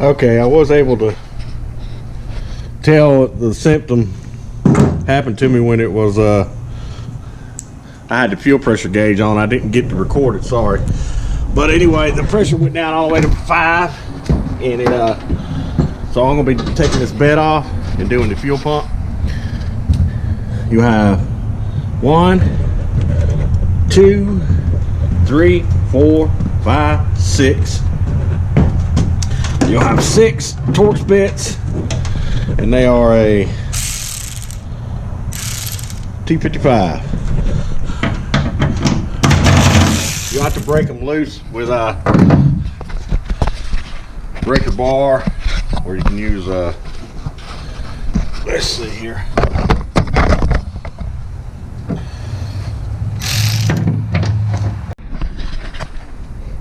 Okay, I was able to tell the symptom happened to me when it was I had the fuel pressure gauge on. I didn't get to record it, sorry. But anyway, the pressure went down all the way to 5, and it so I'm gonna be taking this bed off and doing the fuel pump. You have 1, 2, 3, 4, 5, 6. You'll have 6 Torx bits, and they are a T55. You'll have to break them loose with a breaker bar, or you can use let's see here.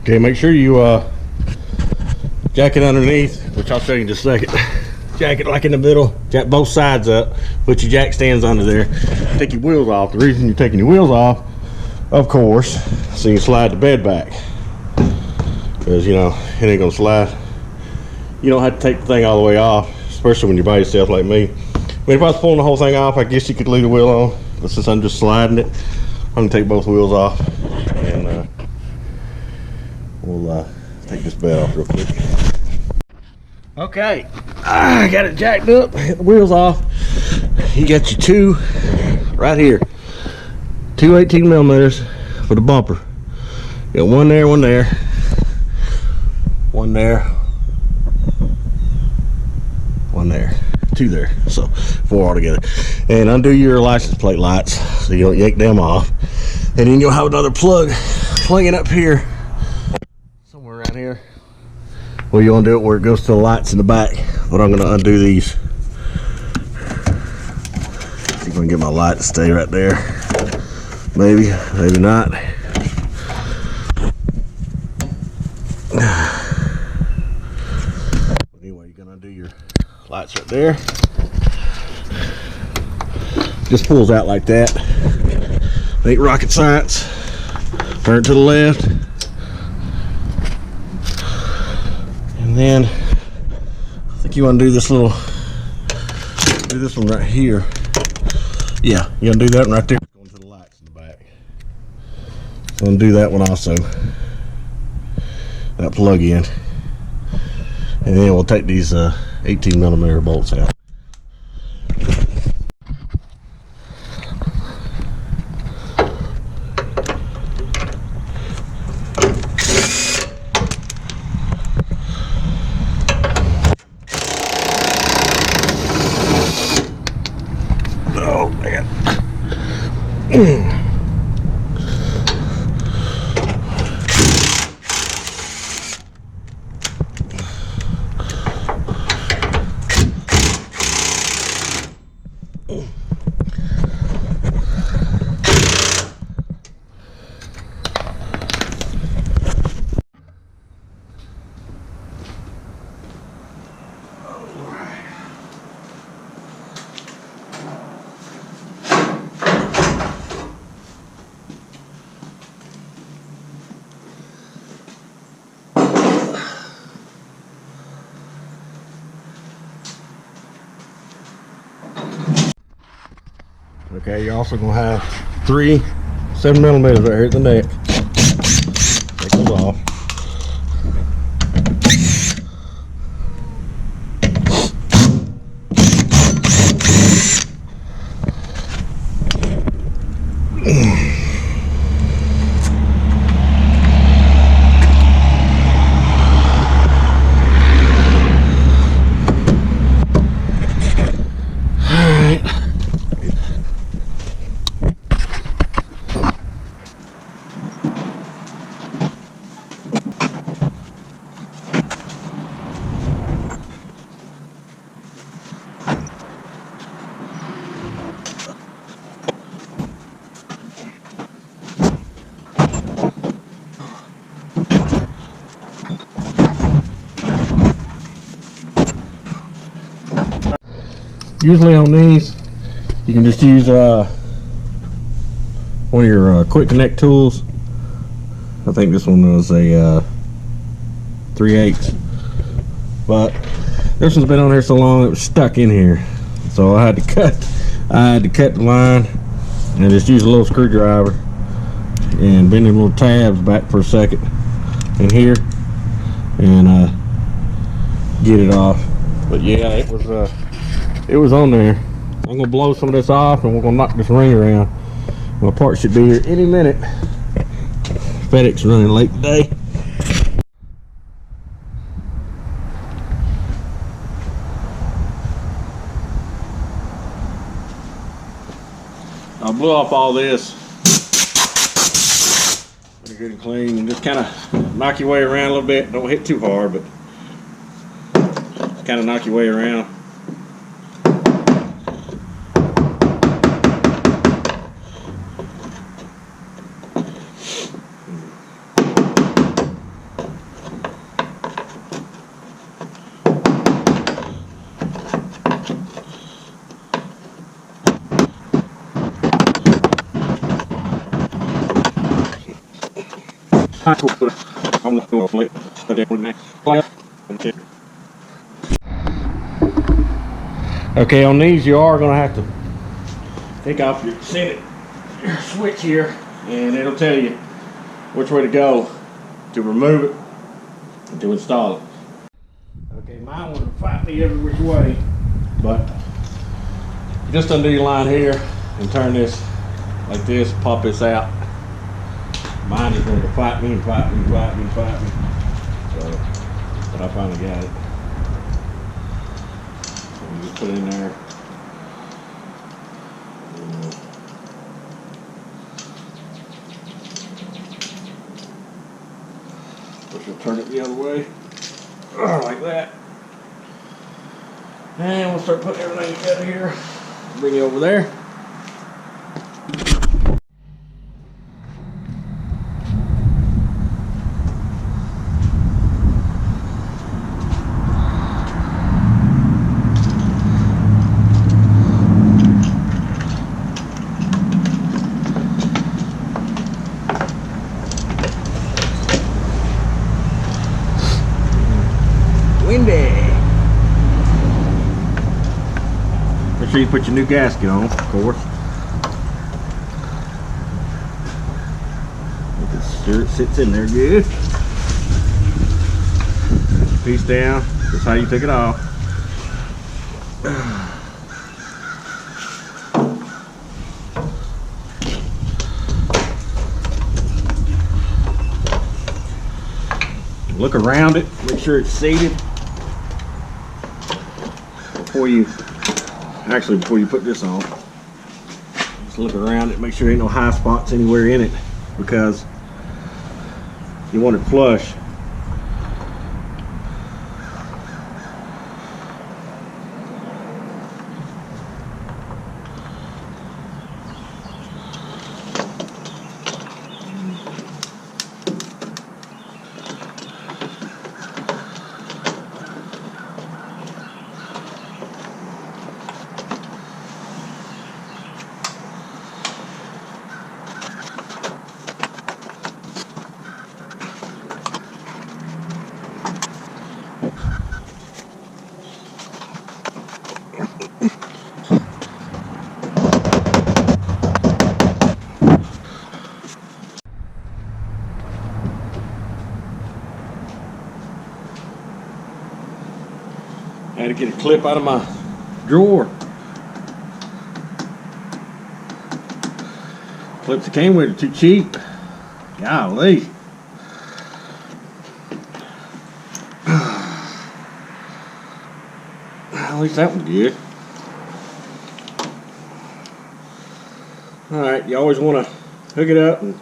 Okay, make sure you jack it underneath, which I'll show you in just a second. Jack it like in the middle, jack both sides up, put your jack stands under there, take your wheels off. The reason you're taking your wheels off, of course, so you can slide the bed back, because you know it ain't gonna slide. You don't have to take the thing all the way off, especially when you're by yourself like me. I mean, if I was pulling the whole thing off, I guess you could leave the wheel on, but since I'm just sliding it, I'm gonna take both wheels off, and we'll take this bed off real quick. Okay, I got it jacked up, hit the wheels off. You got your 2 right here, 2 18mm for the bumper. You got 1 there, 1 there, 1 there, 1 there, 2 there, so 4 altogether. And undo your license plate lights so you don't yank them off. And then you'll have another plug plugging up here, somewhere around here. Well, you want to do it where it goes to the lights in the back, but I'm going to undo these. I'm going to get my light to stay right there. Maybe, maybe not. Anyway, you're going to undo your lights right there. Just pulls out like that. Ain't rocket science. Turn it to the left. And then I think you want to do this little, do this one right here. Yeah, you want to do that one right there, going to the lights in the back. So I'm going to do that one also, that plug in, and then we'll take these 18mm bolts out. Oh man. Okay, you're also gonna have 3 7mm right here at the neck. Take those off. Usually on these, you can just use one of your quick connect tools. I think this one was a 3/8. but this one's been on here so long it was stuck in here, so I had to cut the line and just use a little screwdriver and bend them little tabs back for a second in here and get it off. But yeah, it was on there. I'm gonna blow some of this off and we're gonna knock this ring around. My part should be here any minute. FedEx running late today. I blew off all this. Pretty good and clean, and just kind of knock your way around a little bit. Don't hit too hard, but kind of knock your way around. Okay, on these you are going to have to take off your switch here, and it'll tell you which way to go to remove it and to install it. Okay, mine would fight me every which way, but just undo your line here and turn this like this, pop this out. Mine is going to fight me and fight me and fight me and fight me. So, but I finally got it. So we just put it in there. Push it, turn it the other way. Like that. And we'll start putting everything together here. Bring it over there. Windy. Make sure you put your new gasket on, of course. Make sure it sits in there good. Piece down. That's how you take it off. Look around it. Make sure it's seated. Before you put this on, just look around it, make sure there ain't no high spots anywhere in it, because you want it flush. I had to get a clip out of my drawer. Clips that came with it too cheap. Golly. At least that was good. Alright, you always want to hook it up and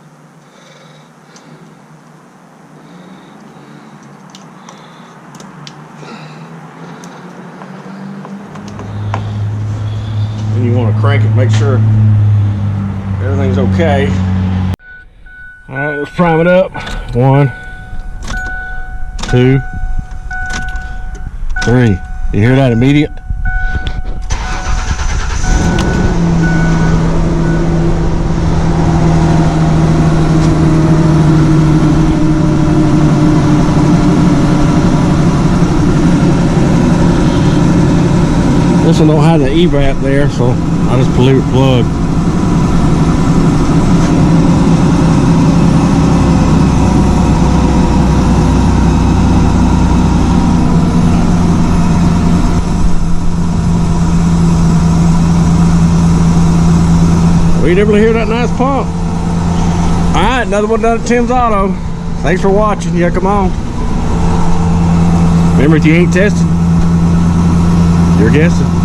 you want to crank it, make sure everything's okay. Alright, let's prime it up. 1, 2, 3. You hear that immediate? This one don't have the evap there, so I just leave it plugged. We never hear that nice pump. Alright, another one done at Tim's Auto. Thanks for watching. Yeah, come on. Remember, if you ain't tested, you're guessing.